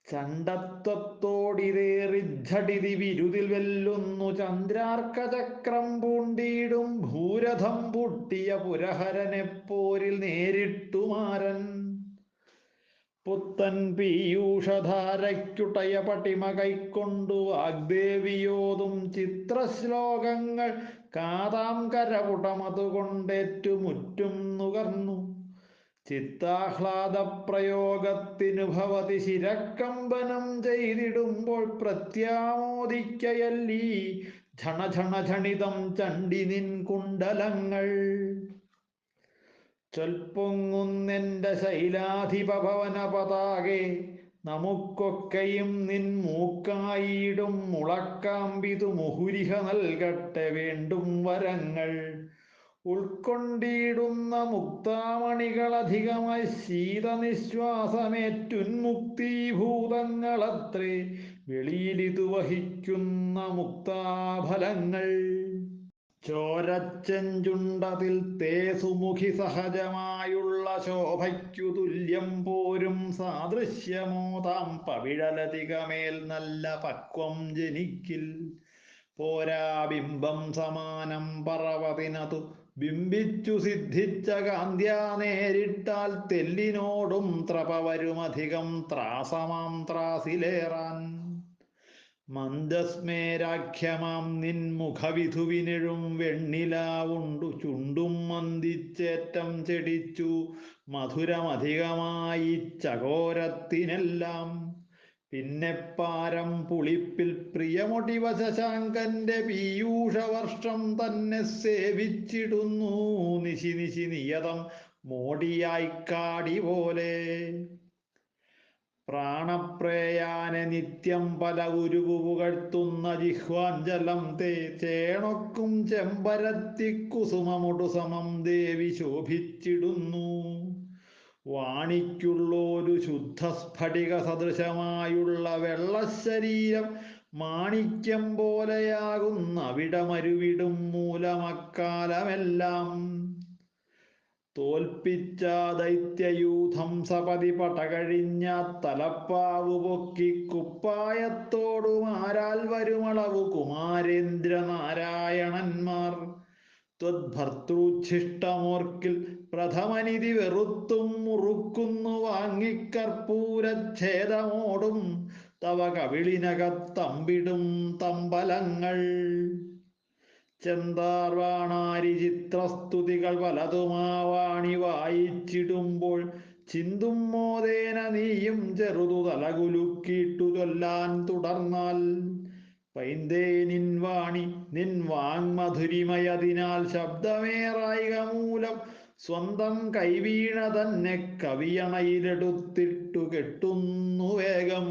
ചണ്ഡത്വത്തോടിതേറിജ്ജടിതി വിരുതിൽ വെല്ലുന്നു ചന്ദ്രാർക്കചക്രം പൂണ്ടിയിടും ഭൂരഥം പൂട്ടിയ പുരഹരനെപ്പോരിൽ നേരിട്ടുമാരൻ പുത്തൻ പീയൂഷധാരയ്ക്കുടയ പട്ടിമ കൈക്കൊണ്ടു വാഗ്ദേവിയോതും ചിത്രശ്ലോകങ്ങൾ കാതാം കരപുടമതുകൊണ്ടേറ്റുമുറ്റും നുകർന്നു ചിത്താഹ്ലാദപ്രയോഗത്തിനു ഭവതി ശിരക്കമ്പനം ചെയ്തിടുമ്പോൾ പ്രത്യാമോദിക്കയല്ലീ ഝണഝണ ചണ്ഡി നിൻ കുണ്ടലങ്ങൾ ചൊൽപ്പൊങ്ങുന്നെന്റെ ശൈലാധിപഭവന പതാകെ നമുക്കൊക്കെയും നിൻ മൂക്കായിടും മുളക്കാമ്പിതു മുഹുരിഹ നൽകട്ടെ വേണ്ടും വരങ്ങൾ ഉൾക്കൊണ്ടിടുന്ന മുക്താമണികളധികമായി ശീതനിശ്വാസമേറ്റുന്മുക്തീഭൂതങ്ങളത്രേ വെളിയിലിതു വഹിക്കുന്ന മുക്താഫലങ്ങൾ ചോരച്ചെഞ്ചുണ്ടതിൽ തേസുമുഖി സഹജമായുള്ള ശോഭയ്ക്കു തുല്യം പോരും സാദൃശ്യമോതാം പവിഴലതികമേൽ നല്ല പക്വം ജനിക്കിൽ പോരാ ബിംബം സമാനം പറവതിനതു ബിംബിച്ചു സിദ്ധിച്ച കാന്ത്യാ നേരിട്ടാൽ തെല്ലിനോടും ത്രപവരുമധികം ത്രാസമാം ത്രാസിലേറാൻ മന്ദസ്മേരാഖ്യമാം നിൻ മുഖവിധുവിനെഴും വെണ്ണിലാവുണ്ടു ചുണ്ടും മന്ദിച്ചേറ്റം ചെടിച്ചു മധുരമധികമായി ചകോരത്തിനെല്ലാം പിന്നെ പാരം പുളിപ്പിൽ പ്രിയമൊടിവ ശശാങ്കന്റെ പീയൂഷവർഷം തന്നെ സേവിച്ചിടുന്നു നിശി നിശി നിയതം മോടിയായി കാടി പോലെ പ്രാണപ്രേയാനെ നിത്യം പല ഉരുവു പുകഴ്ത്തുന്ന ജിഹ്വാഞ്ചലം തേ ചേണൊക്കും ചെമ്പരത്തി കുസുമമൊടു സമം ദേവി ശോഭിച്ചിടുന്നു വാണിക്കുള്ളൊരു ശുദ്ധസ്ഫടിക സദൃശമായുള്ള വെള്ളശരീരം മാണിക്യം പോലെയാകുന്ന അവിടമരുവിടും മൂലമക്കാലമെല്ലാം തോൽപ്പിച്ച ദൈത്യയൂഥം സപതി പടകഴിഞ്ഞ തലപ്പാവു പൊക്കി കുപ്പായത്തോടുമാരാൽ വരുമളവു കുമാരേന്ദ്ര നാരായണന്മാർ ത്വദ്ഭർത്തൃച്ഛിഷ്ടമോർക്കിൽ പ്രഥമനിധി വെറുത്തും മുറുക്കുന്നു വാങ്ങിക്കർപ്പൂരച്ഛേദമോടും തവ കവിളിനകത്തമ്പിടും തമ്പലങ്ങൾ ചെന്താർവാണാരി ചിത്രസ്തുതികൾ പലതുമാവാണി വായിച്ചിടുമ്പോൾ ചിന്തും മോദേന നീയും ചെറുതു തലകുലുക്കിയിട്ടു ചൊല്ലാൻ തുടർന്നാൽ പൈന്തേ നിൻ വാണി നിൻ വാങ്മധുരിമയതിനാൽ ശബ്ദമേറായിക മൂലം സ്വന്തം കൈവീണ തന്നെ കവിയണയിലെടുത്തിട്ടു കെട്ടുന്നു വേഗം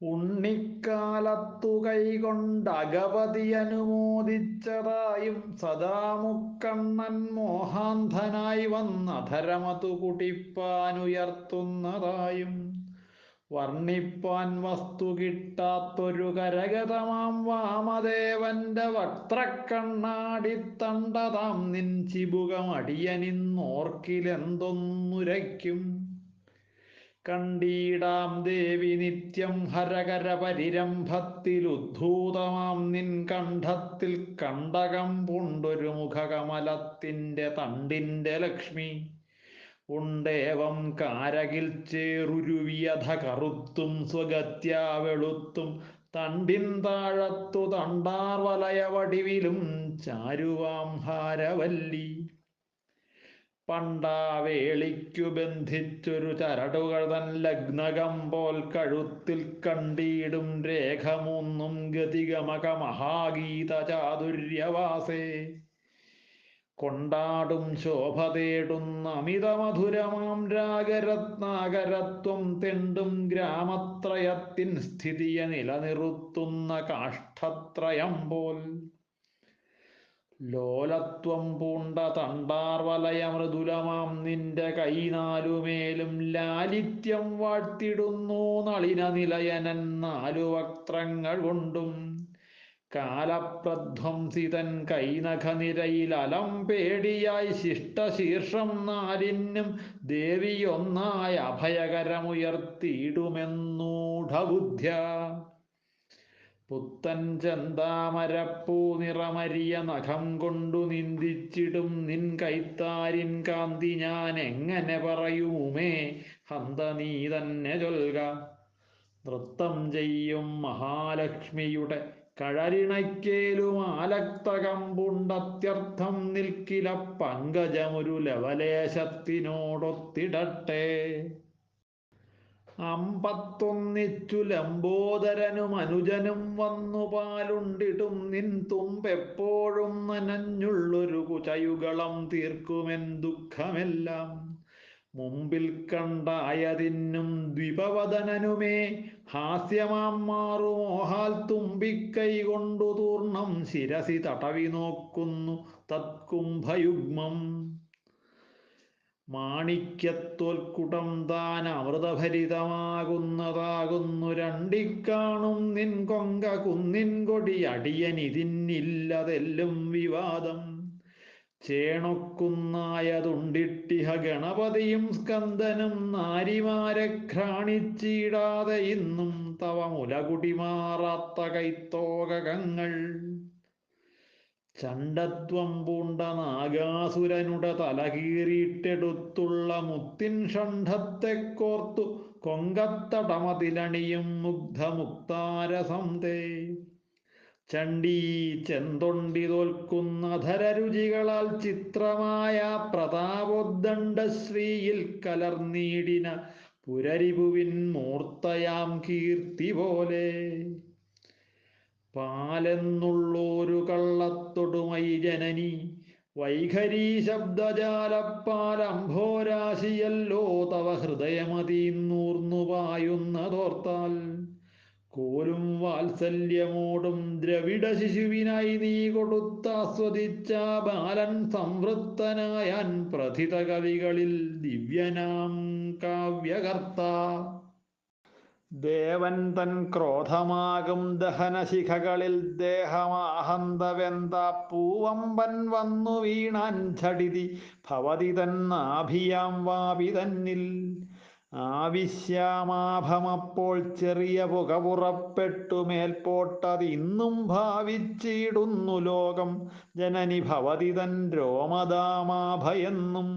ഉണ്ണിക്കാലത്തു കൈകൊണ്ടഗപതി അനുമോദിച്ചതായും സദാമുക്കണ്ണൻ മോഹാന്ധനായി വന്നധരമതു കുടിപ്പാനുയർത്തുന്നതായും വർണ്ണിപ്പാൻ വസ്തു കിട്ടാത്തൊരു കരഗതമാം വാമദേവന്റെ വക്ത്രക്കണ്ണാടിത്തണ്ടതാം നിൻ ചിബുകമടിയനിന്നോർക്കിലെന്തൊന്നുരയ്ക്കും കണ്ടീടാം ദേവി നിത്യം ഹരകര പരിരംഭത്തിലുദ്ധൂതമാം നിൻ കണ്ഠത്തിൽ കണ്ടകം പൂണ്ടൊരു മുഖകമലത്തിൻ്റെ തണ്ടിൻ്റെ ലക്ഷ്മി ഉണ്ടേവം കാരകിൽ ചേറുരുവിയധ കറുത്തും സ്വഗത്യാ വെളുത്തും തണ്ടിൻ താഴത്തു തണ്ടാർ വലയവടിവിലും ചാരുവാം ഹാരവല്ലി പണ്ടാവേളിക്കു ബന്ധിച്ചൊരു ചരടുകൾ തൻ ലഗ്നകം പോൽ കഴുത്തിൽ കണ്ടീടും രേഖമൂന്നും ഗതിഗമക മഹാഗീത ചാതുര്യവാസേ കൊണ്ടാടും ശോഭ തേടുന്ന അമിതമധുരമാം രാഗരത്നാകരത്വം തെണ്ടും ഗ്രാമത്രയത്തിൻ സ്ഥിതിയെ നിലനിറുത്തുന്ന കാഷ്ഠത്രയം പോൽ ലോലത്വം പൂണ്ട തണ്ടാർവലയ മൃദുലമാം നിന്റെ കൈനാലുമേലും ലാലിത്യം വാഴ്ത്തിടുന്നു നളിന നിലയനൻ നാലു വക്ത്രങ്ങൾ കൊണ്ടും കാലപ്രധ്വംസിതൻ കൈനഖനിരയിൽ അലം പേടിയായി ശിഷ്ടശീർഷം നാലിനും ദേവിയൊന്നായ അഭയകരമുയർത്തിയിടുമെന്നൂഢബുദ്ധ്യ പുത്തൻ ചെന്താമരപ്പൂ നിറമരിയ നഖം കൊണ്ടു നിന്ദിച്ചിടും നിൻ കൈത്താരിൻ കാന്തി ഞാൻ എങ്ങനെ പറയുമേ ഹന്ത നീ തന്നെ ചൊൽക നൃത്തം ചെയ്യും മഹാലക്ഷ്മിയുടെ കഴലിണയ്ക്കേലും ആലക്തകം പുണ്ടത്യർത്ഥം നിൽക്കില പങ്കജമൊരു ലവലേശത്തിനോടൊത്തിടട്ടെ അമ്പത്തൊന്നിച്ചു ലംബോദരനും അനുജനും വന്നു പാലുണ്ടിട്ടും നിൻ തുമ്പെപ്പോഴും നനഞ്ഞുള്ളൊരു കുചയുഗളം തീർക്കുമെൻ ദുഃഖമെല്ലാം മുമ്പിൽ കണ്ടായതിന്നും ദ്വിപവദനനുമേ ഹാസ്യമാം മാറു മോഹാൽ തുമ്പിക്കൈ കൊണ്ടു തൂർണം ശിരസി തടവി നോക്കുന്നു തത്കുംഭയുഗ്മം മാണിക്യത്തോൽക്കുടം താൻ അമൃതഭരിതമാകുന്നതാകുന്നു രണ്ടിക്കാണും നിൻ കൊങ്ക കുന്നിൻ കൊടി അടിയനിതിന്നില്ലതെല്ലും വിവാദം ചേണൊക്കുന്നായതുണ്ടിട്ടിഹ ഗണപതിയും സ്കന്ദനും നാരിമാരെ ഘ്രാണിച്ചിടാതെ ഇന്നും തവ മുലകുടിമാറാത്ത കൈത്തോകങ്ങൾ ചണ്ഡത്വം പൂണ്ട നാഗാസുരനുടെ തലകീറിയിട്ടെടുത്തുള്ള മുത്തിൻ ഷണ്ഡത്തെ കോർത്തു കൊങ്കത്തടമതിലണിയും മുഗ്ധമുക്താരസം തേ ചണ്ഡീ ചെന്തൊണ്ടി തോൽക്കുന്ന ധരരുചികളാൽ ചിത്രമായ പ്രതാപോദ്ദണ്ഡശ്രീയിൽ കലർന്നീടിന പുരരിപുവിൻ മൂർത്തയാം കീർത്തി പോലെ പാലെന്നുള്ളോരു കള്ളത്തൊടുമൈ ജനനി വൈഖരീ ശബ്ദജാലപ്പാലംഭോരാശിയല്ലോ തവ ഹൃദയമതീന്നൂർന്നു പായുന്നതോർത്താൽ കോലും വാത്സല്യമോടും ദ്രവിഡ ശിശുവിനായി നീ കൊടുത്താസ്വദിച്ച ബാലൻ സംവൃത്തനായാൻ പ്രഥിത കവികളിൽ ദിവ്യനാം കാവ്യകർത്ത ദേവൻ തൻ ക്രോധമാകും ദഹനശിഖകളിൽ ദേഹമാഹന്തവെന്ത പൂവമ്പൻ വന്നു വീണാൻ ഝടിതി ഭവതി തന്നാഭിയാം വാപി തന്നിൽ. ആവിശ്യാമാഭമപ്പോൾ ചെറിയ പുക പുറപ്പെട്ടു മേൽപോട്ടതിന്നും ഭാവിച്ചിടുന്നു ലോകം ജനനി ഭവതി തൻ രോമദാമാഭയെന്നും.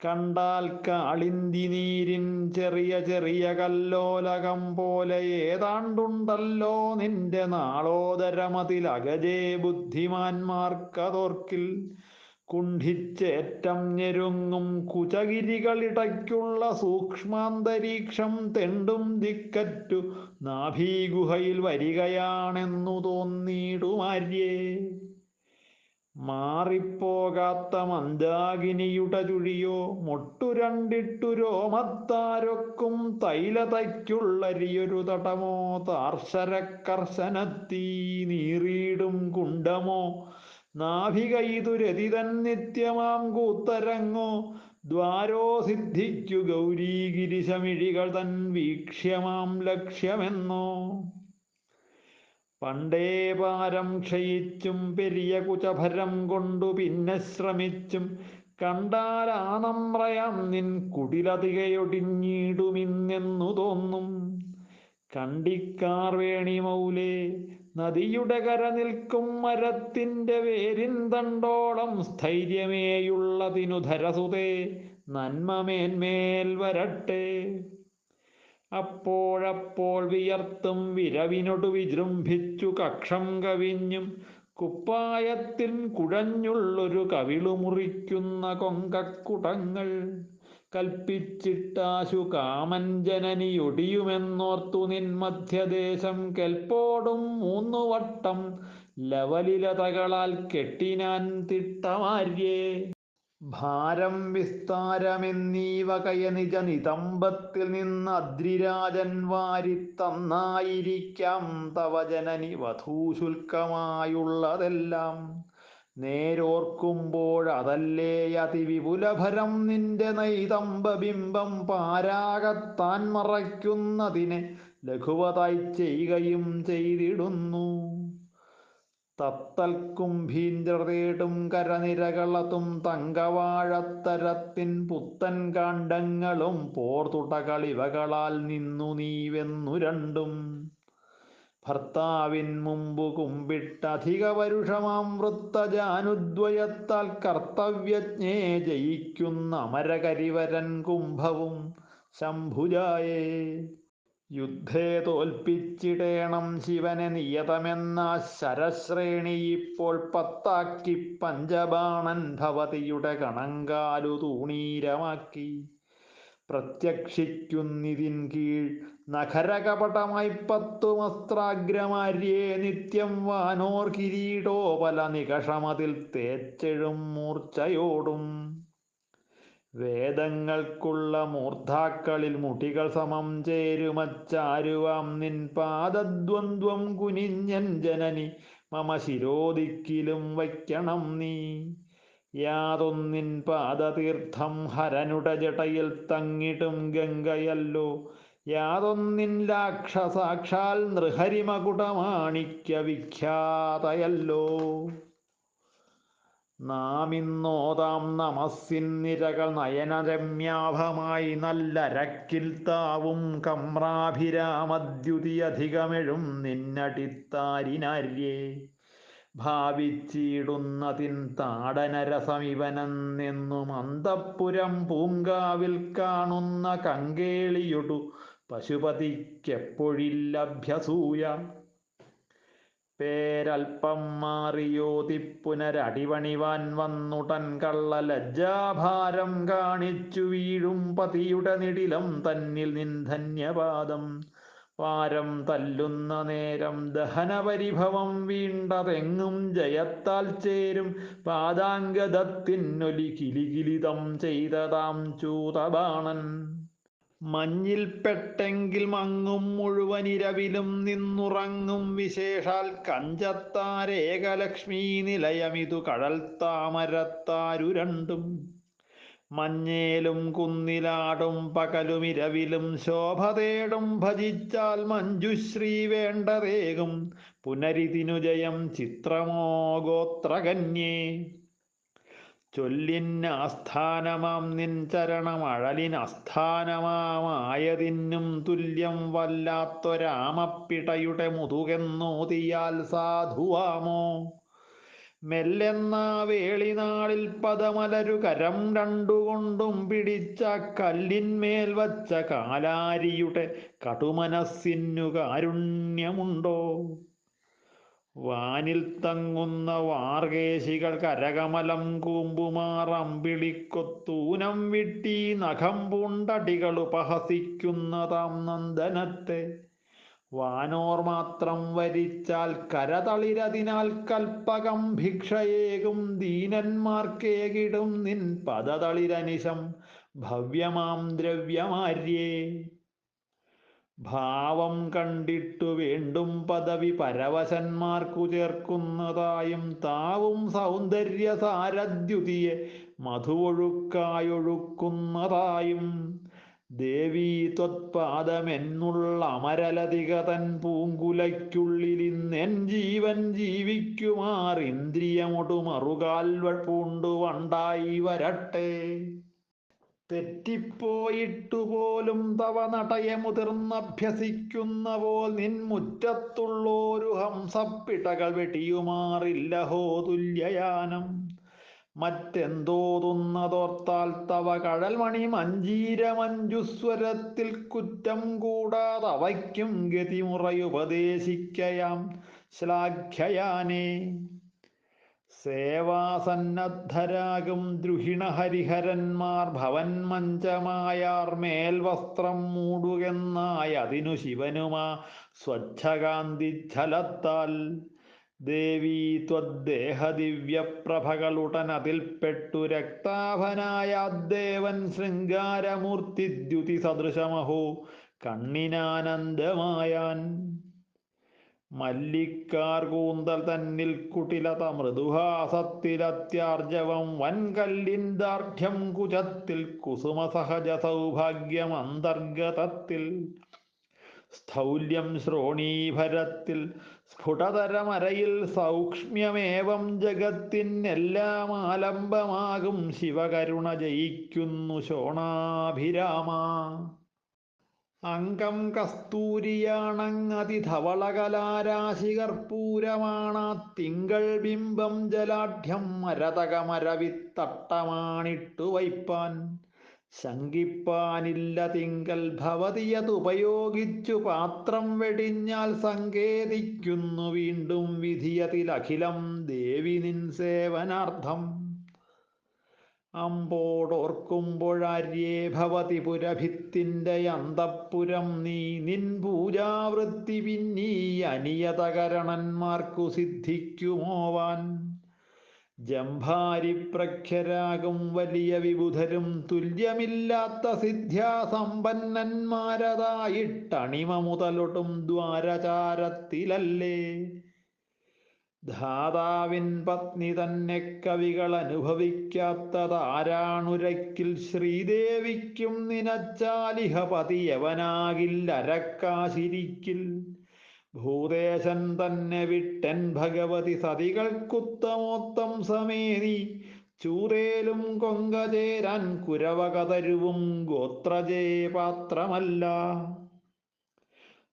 കണ്ടാൽ കാളിന്തി നീരിൻ ചെറിയ ചെറിയ കല്ലോലകം പോലെ ഏതാണ്ടുണ്ടല്ലോ നിന്റെ നാളോദരമതിലകജേ ബുദ്ധിമാന്മാർക്കതോർക്കിൽ. കുണ്ഠിച്ചേറ്റം ഞെരുങ്ങും കുചകിരികളിടയ്ക്കുള്ള സൂക്ഷ്മാന്തരീക്ഷം തെണ്ടും ദിക്കറ്റു നാഭീഗുഹയിൽ വരികയാണെന്നു തോന്നിയിടുമാര്യേ. മാറിപ്പോകാത്ത മന്ദാകിനിയുടെ ചുഴിയോ മൊട്ടുരണ്ടിട്ടു രോമത്താരൊക്കും തൈലതയ്ക്കുള്ളരിയൊരു തടമോ താർശരക്കർശനത്തീ നീറിയിടും കുണ്ടമോ നാഭികൈതുരതിതൻ നിത്യമാം കൂത്തരങ്ങോ ദ്വാരോ സിദ്ധിക്കു ഗൗരീഗിരിശമിഴികൾ തൻ വീക്ഷ്യമാം ലക്ഷ്യമെന്നോ. പണ്ടേ പാരം ക്ഷയിച്ചും പെരിയ കുചഭരം കൊണ്ടു പിന്നെ ശ്രമിച്ചും കണ്ടാലാനമ്രയാം നിൻ കുടിലതികയൊടിഞ്ഞിടുമിന്നെന്നു തോന്നും. കണ്ടിക്കാർവേണി മൗലേ നദിയുടെ കര നിൽക്കും മരത്തിൻ്റെ വേരിൻ തണ്ടോളം സ്ഥൈര്യമേയുള്ളതിനു ധരസുതേ നന്മമേന്മേൽ വരട്ടെ. അപ്പോഴപ്പോൾ വിയർത്തും വിരവിനൊടു വിജൃംഭിച്ചു കക്ഷം കവിഞ്ഞും കുപ്പായത്തിൻ കുഴഞ്ഞുള്ളൊരു കവിളു മുറിക്കുന്ന കൊങ്കക്കുടങ്ങൾ കൽപ്പിച്ചിട്ടാശു കാമൻ ജനനിയൊടിയുമെന്നോർത്തു നിൻ മധ്യദേശം കെൽപ്പോടും 3 വട്ടം ലവലിലതകളാൽ കെട്ടിനാൻ തിട്ടമാര്യേ. ഭാരം വിസ്താരമെന്നീവകയ നിജ നിതംബത്തിൽ നിന്ന് അദ്രിരാജൻ വാരിത്തന്നായിരിക്കാം തവ ജനനി വധൂശുൽക്കമായുള്ളതെല്ലാം. നേരോർക്കുമ്പോഴതല്ലേ അതിവിപുലഭരം നിന്റെ നൈതംബബിംബം പാരാകത്താൻ മറയ്ക്കുന്നതിനെ ലഘുവതായി ചെയ്യുകയും ചെയ്തിടുന്നു. തത്തൽ കുംഭീന്ദ്രതേടും കരനിരകളതും തങ്കവാഴത്തരത്തിൻ പുത്തൻ കാണ്ഡങ്ങളും പോർതുടകളിവകളാൽ നിന്നു നീവെന്നു രണ്ടും. ഭർത്താവിൻ മുമ്പു കുമ്പിട്ടധിക പരുഷമാം വൃത്തജാനുദ്വയത്താൽ കർത്തവ്യജ്ഞേ ജയിക്കുന്ന അമരകരിവരൻ കുംഭവും ശംഭുജായേ. യുദ്ധേ തോൽപ്പിച്ചിടേണം ശിവനെ നിയതമെന്ന ശരശ്രേണി ഇപ്പോൾ 10 പഞ്ചബാണൻ ഭവതിയുടെ കണങ്കാലു തൂണീരമാക്കി. പ്രത്യക്ഷിക്കുന്നിതിൻ കീഴ് നഖരകപടമായി 10 വസ്ത്രാഗ്രമാര്യേ നിത്യം വാനോർ കിരീടോപല നികഷമതിൽ തേച്ചെഴും മൂർച്ചയോടും. വേദങ്ങൾക്കുള്ള മൂർധാക്കളിൽ മുടികൾ സമം ചേരുമച്ചാരുവാം നിൻ പാദദ്വന്ദ്വം കുനിഞ്ഞൻ ജനനി മമ ശിരോദിക്കിലും വയ്ക്കണം നീ. യാതൊന്നിൻ പാദതീർത്ഥം ഹരനുടെ ജടയിൽ തങ്ങിടും ഗംഗയല്ലോ. യാതൊന്നിൻ ലാക്ഷ സാക്ഷാൽ നൃഹരിമകുടമാണിക്യ വിഖ്യാതയല്ലോ. നാമിന്നോതാം നമസ്സിൻ നിരകൾ നയനരമ്യാഭമായി നല്ലരക്കിൽ താവും കമ്രാഭിരാമദ്യുതിയധികമെഴും നിന്നടിത്താരിനാര്യേ. ഭാവിച്ചിടുന്നതിൻ താടനരസമിവനെന്നും അന്തഃപുരം പൂങ്കാവിൽ കാണുന്ന കങ്കേളിയൊടു പശുപതിക്കെപ്പൊഴില്ലഭ്യസൂയ. പേരൽപ്പം മാറിയോതി പുനരടിപണിവാൻ വന്നുടൻ കള്ള ലജ്ജാഭാരം കാണിച്ചു വീഴും പതിയുടെ നിടിലം തന്നിൽ നിൻ ധന്യപാദം. വാരം തല്ലുന്ന നേരം ദഹനപരിഭവം വീണ്ടതെങ്ങും ജയത്താൽ ചേരും പാദാംഗദത്തിനൊലി കിലികിലിതം ചെയ്തതാം ചൂതബാണൻ. മഞ്ഞിൽപ്പെട്ടെങ്കിൽ മങ്ങും മുഴുവനിരവിലും നിന്നുറങ്ങും വിശേഷാൽ കഞ്ചത്താരേകലക്ഷ്മീ നിലയമിതു കഴൽ താമരത്താരു രണ്ടും. മഞ്ഞേലും കുന്നിലാടും പകലുമിരവിലും ശോഭ തേടും ഭജിച്ചാൽ മഞ്ജുശ്രീ വേണ്ടതേകും പുനരിതിനു ജയം ചിത്രമോ ഗോത്രകന്യേ. ചൊല്ലിന്നാസ്ഥാനമാം നിൻ ചരണമഴലിനസ്ഥാനമായതിനും തുല്യം വല്ലാത്തൊരാമപ്പിടയുടെ മുതുകെന്നോതിയാൽ സാധുവാമോ. മെല്ലെന്നാ വേളിനാളിൽ പദമലരു കരം രണ്ടുകൊണ്ടും പിടിച്ച കല്ലിന്മേൽ വച്ച കാലാരിയുടെ കടുമനസ്സിനു കാരുണ്യമുണ്ടോ. വാനിൽ തങ്ങുന്ന വാർകേശികൾ കരകമലം കൂമ്പുമാറമ്പിളിക്കൊത്തൂനം വിട്ടി നഖം പൂണ്ടടികൾ ഉപഹസിക്കുന്നതാം നന്ദനത്തെ. വാനോർ മാത്രം വരിച്ചാൽ കരതളിരതിനാൽ കൽപ്പകം ഭിക്ഷയേകും ദീനന്മാർക്കേകിടും നിൻ പദതളിരനിശം ഭവ്യമാം ദ്രവ്യമാര്യേ. ഭാവം കണ്ടിട്ടു വേണ്ടും പദവി പരവശന്മാർക്കു ചേർക്കുന്നതായും താവും സൗന്ദര്യസാരദ്യുതിയെ മധുവൊഴുക്കായൊഴുക്കുന്നതായും ദേവീ ത്വത്പാദമെന്നുള്ള അമരലതിക തൻ പൂങ്കുലയ്ക്കുള്ളിലിന്നെൻ ജീവൻ ജീവിക്കുമാർ ഇന്ദ്രിയമൊടു മറുകാൽവൾ പൂണ്ടു വണ്ടായി വരട്ടെ. തെറ്റിപ്പോയിട്ടുപോലും തവ നടയെ മുതിർന്നഭ്യസിക്കുന്ന പോൽ നിൻ മുറ്റത്തുള്ളോരു ഹംസപ്പിടകൾ വെടിയുമാറില്ലഹോ തുല്യയാനം. മറ്റെന്തോതുന്നതോർത്താൽ തവ കഴൽമണി മഞ്ജീരമഞ്ജുസ്വരത്തിൽ കുറ്റം കൂടാതവയ്ക്കും ഗതിമുറയുപദേശിക്കയാം ശ്ലാഘ്യയാനേ. സേവാസന്നദ്ധരാകും ദ്രുഹിണ ഹരിഹരന്മാർ ഭവൻ മഞ്ചമായാർ മേൽവസ്ത്രം മൂടുകെന്നായി അതിനു ശിവനുമാ സ്വച്ഛകാന്തിച്ഛലത്താൽ ദേവീ ത്വദ്ദേഹദിവ്യപ്രഭകളുടനതിൽപ്പെട്ടു രക്താഭനായ ദേവൻ ശൃംഗാരമൂർത്തിദ്യുതി സദൃശമഹോ കണ്ണിനാനന്ദമായാൻ. മല്ലിക്കാർ കൂന്തൽ തന്നിൽ കുടിലത മൃദുഹാസത്തിലത്യാർജവം വൻകല്ലിൻ ദാർഢ്യം കുജത്തിൽ കുസുമസഹജ സൗഭാഗ്യം അന്തർഗതത്തിൽ സ്ഥൗല്യം ശ്രോണീഭരത്തിൽ സ്ഫുടതരമരയിൽ സൗക്ഷ്മ്യമേവം ജഗത്തിനെല്ലാം ആലംബമാകും ശിവകരുണ ജയിക്കുന്നു ശോണാഭിരാമ. അംഗം കസ്തൂരിയാണങ്ങതിധവളകലാരാശി കർപ്പൂരമാണാ തിങ്കൾ ബിംബം ജലാഢ്യം മരതകമരവിത്തട്ടമാണിട്ടു വയ്പ്പാൻ. ശങ്കിപ്പാനില്ല തിങ്കൽ ഭവതിയതുപയോഗിച്ചു പാത്രം വെടിഞ്ഞാൽ സങ്കേതിക്കുന്നു വീണ്ടും വിധിയതിലഖിലം ദേവി നിൻ സേവനാർത്ഥം. അമ്പോടോർക്കുമ്പോഴാര്യേ ഭവതി പുരഭിത്തിൻ്റെ അന്തഃപുരം നീ നിൻ പൂജാവൃത്തി പിന്നീ അനിയതകരണന്മാർക്കു സിദ്ധിക്കുമോവാൻ. ജംഭാരിപ്രഖ്യരാകും വലിയ വിബുധരും തുല്യമില്ലാത്ത സിദ്ധ്യാസമ്പന്നന്മാരതായിട്ടണിമ മുതലൊട്ടും ദ്വാരചാരത്തിലല്ലേ. ധാതാവിൻ പത്നി തന്നെ കവികൾ അനുഭവിക്കാത്തതാരാണുരയ്ക്കിൽ ശ്രീദേവിക്കും നിനച്ചാലിഹ പതിയവനാകില്ലരക്കാശിരിക്കിൽ. ഭൂദേശൻ തന്നെ വിട്ടൻ ഭഗവതി സതികൾക്കുത്തമോത്തം സമേനി ചൂതേലും കൊങ്ക ചേരാൻ കുരവകതരുവും ഗോത്രജേ പാത്രമല്ല.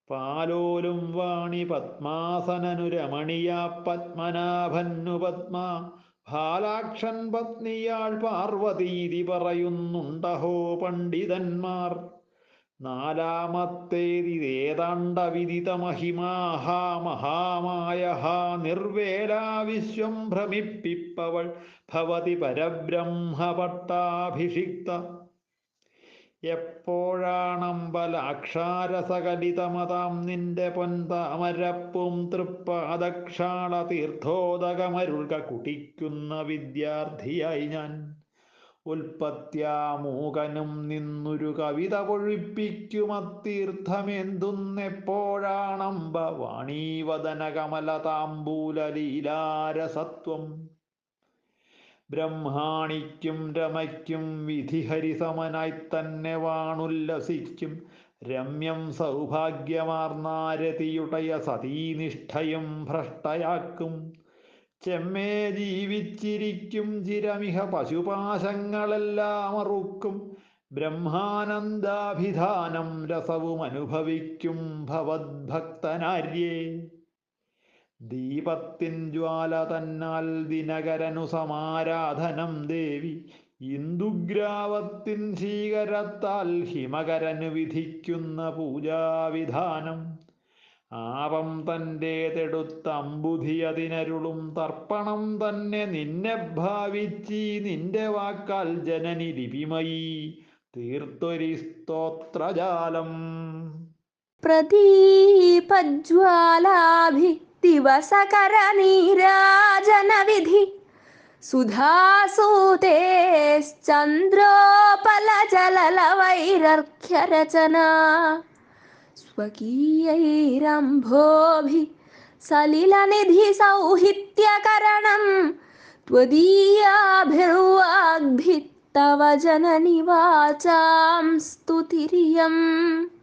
പാലോലും വാണി പത്മാസനനു രമണിയാ പത്മനാഭന്നു പത്മ ഭാലാക്ഷൻ പത്നിയാൾ പാർവതീതി പറയുന്നുണ്ടഹോ പണ്ഡിതന്മാർ. നാലാമത്തേതിതേതാണ്ടവിദിതമഹിമാഹാ മഹാമായഹാ നിർവേലാ വിശ്വം ഭ്രമിപ്പിപ്പവൾ ഭവതി പരബ്രഹ്മപട്ടാഭിഷിക്ത. എപ്പോഴാണമ്പലാക്ഷാരസകലിതമതാം നിന്റെ പൊൻതാമരപ്പും തൃപ്പാദക്ഷാള തീർത്ഥോദകമരുൾക കുടിക്കുന്ന വിദ്യാർത്ഥിയായി ഞാൻ. ഉൽപ്പത്യാമൂകനും നിന്നൊരു കവിത പൊഴിപ്പിക്കുമത്തീർത്ഥമെന്തുന്നെപ്പോഴാണമ്പ വാണീവദന കമലതാംബൂലലീലാരസത്വം. ബ്രഹ്മാണിക്കും രമയ്ക്കും വിധിഹരിസമനായി തന്നെ വാണുല്ലസിക്കും. രമ്യം സൗഭാഗ്യമാർന്നാരതിയുടയ സതീനിഷ്ഠയും ഭ്രഷ്ടയാക്കും. ചെമ്മേ ജീവിച്ചിരിക്കും ചിരമിഹ പശുപാശങ്ങളെല്ലാം അറുക്കും. ബ്രഹ്മാനന്ദാഭിധാനം രസവും അനുഭവിക്കും ഭവദ്ഭക്തനാര്യേ. ദീപത്തിൻ ജ്വാല തന്നാൽ ദിനകരനു സമാരാധനം ദേവി. ഇന്ദുഗ്രാവത്തിൻ ശീകരത്താൽ ഹിമകരനു വിധിക്കുന്ന പൂജാവിധാനം. ആപം തൻ്റേതെടുത്തമ്പുധിയതിനരുളും തർപ്പണം തന്നെ നിന്നെ ഭാവിച്ചീ നിന്റെ വാക്കാൽ ജനനി ലിപിമയീ തീർത്തൊരി സ്തോത്രജാലം. പ്രദീപജ്വാലാഭി ദിവസകര നീരാജനവിധി സുധാസൂതേശ്ചന്ദ്രോപലജലവൈരർഘ്യരചനാ സ്വകീയൈരംഭോഭി സലിലനിധി സൗഹിത്യകരണം ത്വദീയാഭിർവാഗ്ഭിः തവ ജനനി വാചാം സ്തുതിരിയം.